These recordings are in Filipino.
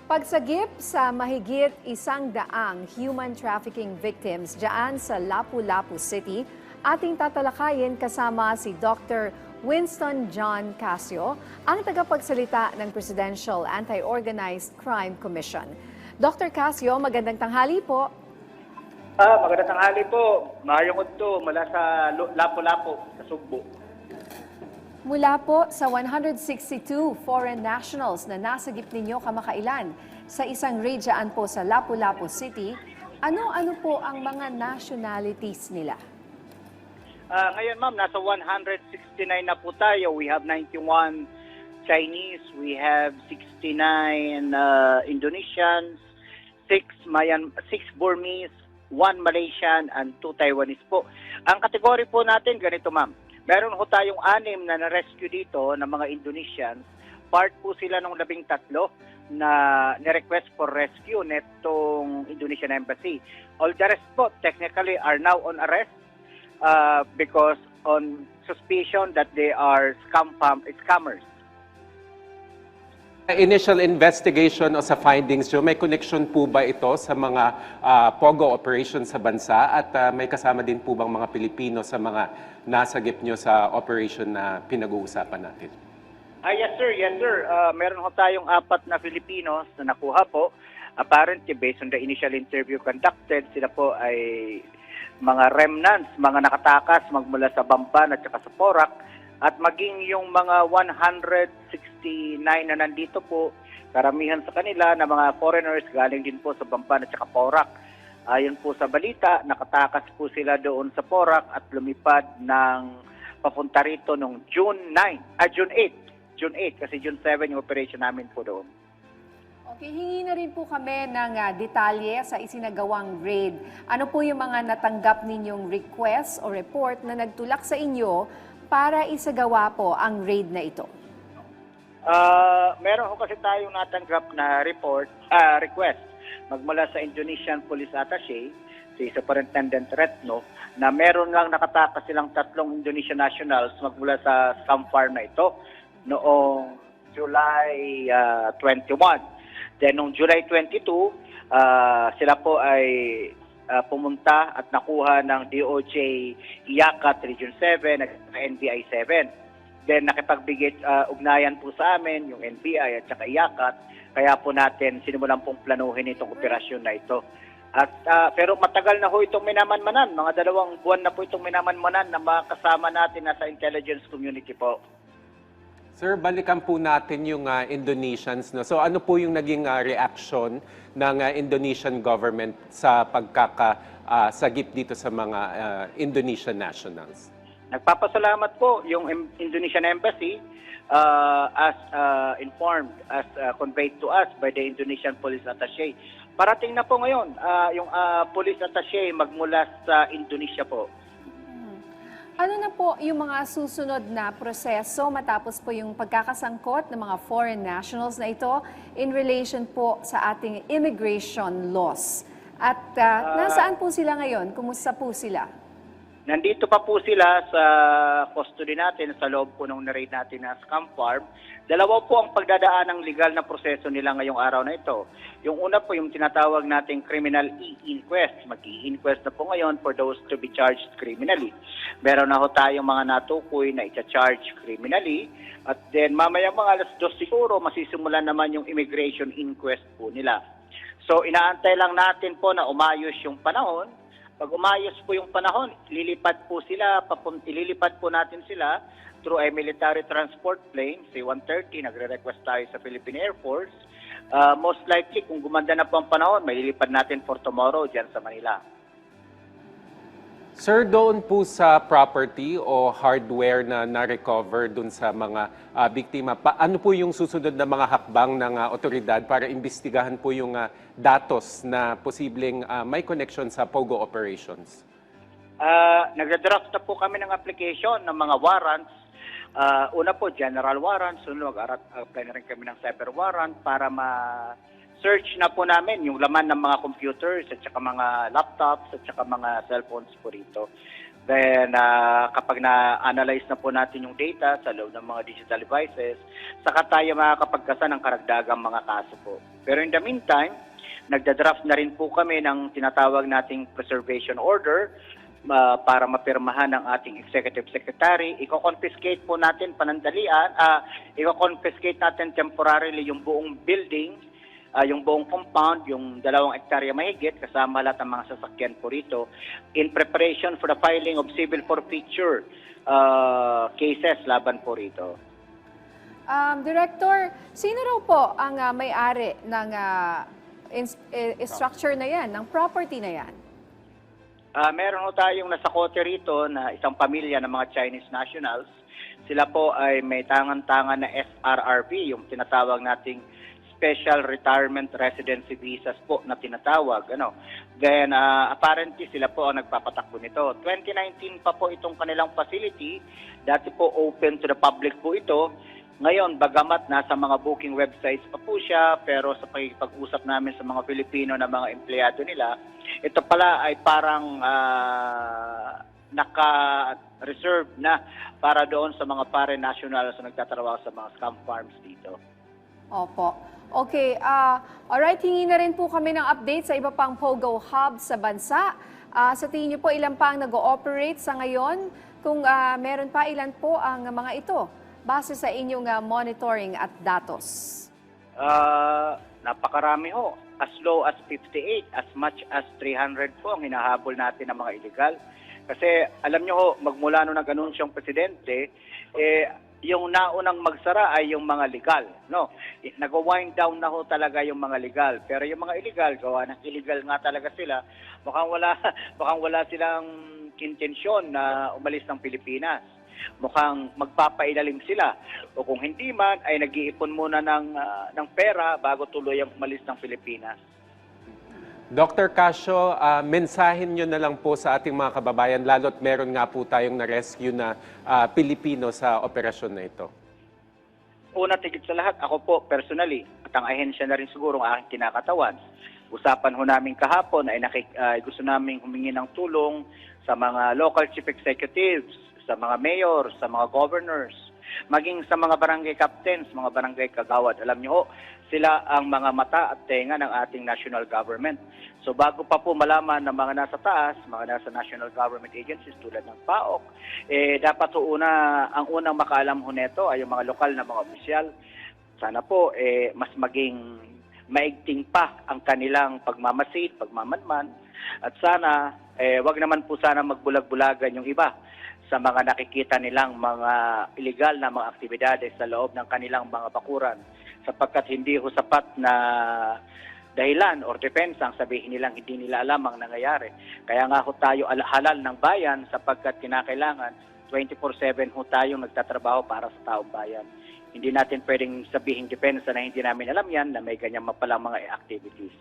Pagsagip sa mahigit 100 human trafficking victims dyan sa Lapu-Lapu City, ating tatalakayin kasama si Dr. Winston John Casio, ang tagapagsalita ng Presidential Anti-Organized Crime Commission. Dr. Casio, magandang tanghali po. Magandang tanghali po. Maayong udto mula sa Lapu-Lapu, sa Sugbo. Mula po sa 162 foreign nationals na nasagip ninyo kamakailan sa isang raid dyan po sa Lapu-Lapu City, ano-ano po ang mga nationalities nila? Ngayon ma'am, nasa 169 na po tayo. We have 91 Chinese, we have 69 Indonesians, 6 Burmese, 1 Malaysian, and 2 Taiwanese po. Ang kategory po natin, ganito ma'am. Meron ho tayong 6 na na-rescue dito ng mga Indonesians. Part po sila ng 13 na ni-request for rescue netong Indonesian Embassy. All the rest po technically are now on arrest because on suspicion that they are scammers. Initial investigation o sa findings nyo, may connection po ba ito sa mga POGO operations sa bansa at may kasama din po bang mga Pilipino sa mga nasagip nyo sa operation na pinag-uusapan natin? Yes sir, yes sir. Meron ho tayong 4 na Filipinos na nakuha po. Apparently, based on the initial interview conducted, sila po ay mga remnants, mga nakatakas magmula sa Bamban at saka sa Porac. At maging yung mga 169 na nandito po, karamihan sa kanila na mga foreigners galing din po sa Bamban at saka Porac. Ayon po sa balita, nakatakas po sila doon sa Porac at lumipad ng papunta rito noong June 8 kasi June 7 yung operation namin po doon. Okay, hingi na rin po kami ng detalye sa isinagawang raid. Ano po yung mga natanggap ninyong request o report na nagtulak sa inyo para isagawa po ang raid na ito? Meron ho kasi tayong natanggap na request magmula sa Indonesian Police Attaché, si Superintendent Retno, na meron lang nakatakas silang 3 Indonesian nationals magmula sa scam farm na ito noong July 21. Then noong July 22, sila po ay pumunta at nakuha ng DOJ IACAT Region 7 at NBI 7. Then nakipagbigay ugnayan po sa amin yung NBI at saka IACAT, kaya po natin sinimulan pong planuhin itong operasyon na ito. At pero matagal na ho itong minamanmanan, mga 2 buwan na po itong minamanmanan na makasama natin na sa intelligence community po. Sir, balikan po natin yung Indonesians. No? So ano po yung naging reaction ng Indonesian government sa pagkakasagip dito sa mga Indonesian nationals? Nagpapasalamat po yung Indonesian Embassy as informed, as conveyed to us by the Indonesian Police Attaché. Parating na po ngayon yung Police Attaché magmula sa Indonesia po. Ano na po yung mga susunod na proseso matapos po yung pagkakasangkot ng mga foreign nationals na ito in relation po sa ating immigration laws? At nasaan po sila ngayon? Kumusta po sila? Nandito pa po sila sa custody natin sa loob po ng na-raid natin na scam farm. 2 po ang pagdadaan ng legal na proseso nila ngayong araw na ito. Yung una po yung tinatawag nating criminal e-inquest. Mag-i-inquest na po ngayon for those to be charged criminally. Meron na ho tayong mga natukoy na i-charge criminally. At then mamaya mga 2:00 siguro masisimulan naman yung immigration inquest po nila. So inaantay lang natin po na umayos yung panahon. Pag umayos po yung panahon, ililipat po natin sila through a military transport plane, C-130, nagre-request tayo sa Philippine Air Force. Most likely, kung gumanda na po ang panahon, may ililipat natin for tomorrow dyan sa Manila. Sir, doon po sa property o hardware na na-recover doon sa mga biktima, ano po yung susunod na mga hakbang ng otoridad para imbestigahan po yung datos na posibleng may connection sa POGO operations? Nagdraft na po kami ng application ng mga warrants. Una po, general warrant. Sunod, apply na rin kami ng cyber warrant para search na po namin yung laman ng mga computers at saka mga laptops at saka mga cellphones po rito. Then, kapag na-analyze na po natin yung data sa loob ng mga digital devices, saka tayo makakapagkasa ng karagdagang mga kaso po. Pero in the meantime, nagda-draft na rin po kami ng tinatawag nating preservation order para mapirmahan ng ating executive secretary. Iko-confiscate po natin panandalian, iko-confiscate natin temporarily yung buong building, yung buong compound, yung 2 hektarya mahigit, kasama lahat ng mga sasakyan po rito, in preparation for the filing of civil forfeiture cases laban po rito. Director, sino raw po ang may-ari ng structure na yan, ng property na yan? Meron ho tayong nasakote rito na isang pamilya ng mga Chinese nationals. Sila po ay may tangan-tangan na SRRV, yung tinatawag nating Special Retirement Residency Visas po na tinatawag. Then, apparently, sila po ang nagpapatakbo nito. 2019 pa po itong kanilang facility. Dati po open to the public po ito. Ngayon, bagamat nasa mga booking websites pa po siya, pero sa pag-usap namin sa mga Pilipino na mga empleyado nila, ito pala ay parang naka-reserve na para doon sa mga foreign nationals na nagtatrabaho sa mga scam farms dito. Opo. Okay, alright, hingi na rin po kami ng update sa iba pang POGO hub sa bansa. Sa tingin niyo po, ilan pa ang nag-ooperate sa ngayon? Kung meron pa, ilan po ang mga ito? Base sa inyong monitoring at datos. Napakarami ho. As low as 58, as much as 300 po ang hinahabol natin ng mga illegal. Kasi alam nyo ho, magmula nung nag-anunsyo ang presidente, yung naunang magsara ay yung mga legal, no? Nag-wind down na ho talaga yung mga legal. Pero yung mga illegal, gawa ng illegal nga talaga sila, mukhang wala silang intensyon na umalis ng Pilipinas. Mukhang magpapailalim sila. O kung hindi man, ay nag-iipon muna ng pera bago tuloy ang umalis ng Pilipinas. Dr. Casio, mensahin nyo na lang po sa ating mga kababayan, lalo't meron nga po tayong na-rescue na Pilipino sa operasyon na ito. Una, tigit sa lahat, ako po personally, at ang ahensya na rin siguro ang aking kinakatawan. Usapan ho namin kahapon ay gusto namin humingi ng tulong sa mga local chief executives, sa mga mayor, sa mga governors, maging sa mga barangay captains, mga barangay kagawad. Alam niyo ho, sila ang mga mata at tenga ng ating national government. So bago pa po malaman ng mga nasa taas, mga nasa national government agencies tulad ng PAOK, dapat ho ang unang makaalam ho neto ay yung mga lokal na mga opisyal. Sana po mas maging maigting pa ang kanilang pagmamasid, pagmamanman, at sana wag naman po sana magbulag-bulagan yung iba sa mga nakikita nilang mga illegal na mga aktibidades sa loob ng kanilang mga bakuran, sapagkat hindi ho sapat na dahilan or depensa ang sabihin nilang hindi nila alam ang nangyayari. Kaya nga ho tayo halal ng bayan sapagkat kinakailangan 24/7 ho tayong nagtatrabaho para sa taong bayan. Hindi natin pwedeng sabihin depensa na hindi namin alam yan, na may ganyan palang mga activities.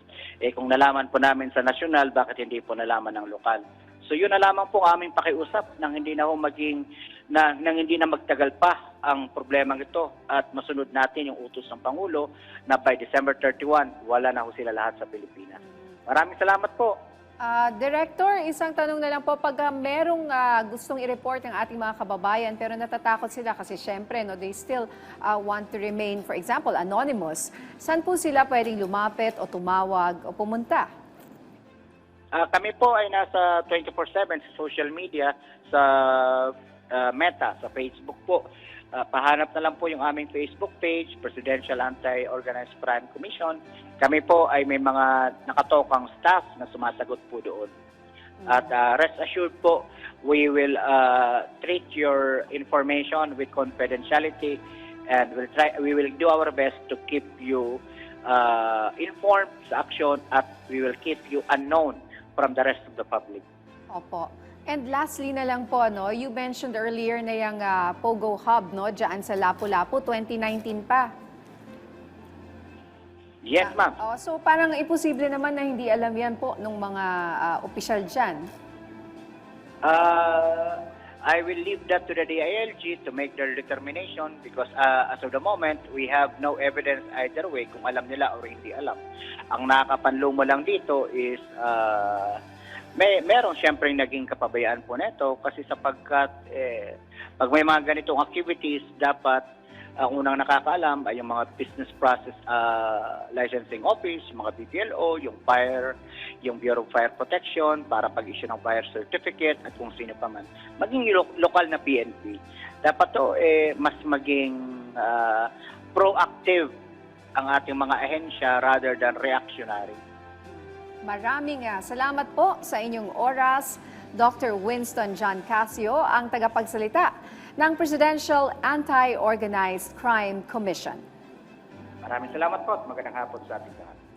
Kung nalaman po namin sa nasyonal, bakit hindi po nalaman ng lokal? So yun na lamang po aming pakiusap nang hindi na hindi na magtagal pa ang problemang ito at masunod natin yung utos ng Pangulo na by December 31, wala na ho sila lahat sa Pilipinas. Maraming salamat po. Director, isang tanong na lang po, pag merong gustong i-report ng ating mga kababayan pero natatakot sila kasi syempre they still want to remain, for example, anonymous, saan po sila pwedeng lumapit o tumawag o pumunta? Kami po ay nasa 24/7 sa social media, sa Meta, sa Facebook po. Pahanap na lang po yung aming Facebook page, Presidential Anti-Organized Crime Commission. Kami po ay may mga nakatokang staff na sumasagot po doon. At rest assured po, we will treat your information with confidentiality and we will do our best to keep you informed sa action at we will keep you unknown from the rest of the public. Opo. And lastly na lang po, you mentioned earlier na yung POGO Hub, dyan sa Lapu-Lapu, 2019 pa. Yes, ma'am. So parang imposible naman na hindi alam yan po ng mga opisyal dyan. I will leave that to the DILG to make their determination because as of the moment, we have no evidence either way kung alam nila or hindi alam. Ang nakakapanlumo lang dito is meron siyempre naging kapabayaan po nito kasi sapagkat pag may mga ganitong activities, dapat ang unang nakakaalam ay yung mga business process licensing office, yung mga BPLO, yung fire, yung Bureau of Fire Protection para pag-issue ng fire certificate at kung sino pa man. Maging lokal na PNP. Dapat to mas maging proactive ang ating mga ahensya rather than reactionary. Maraming salamat po sa inyong oras, Dr. Winston John Casio, ang tagapagsalita ng Presidential Anti-Organized Crime Commission. Maraming salamat po at magandang hapon sa ating lahat.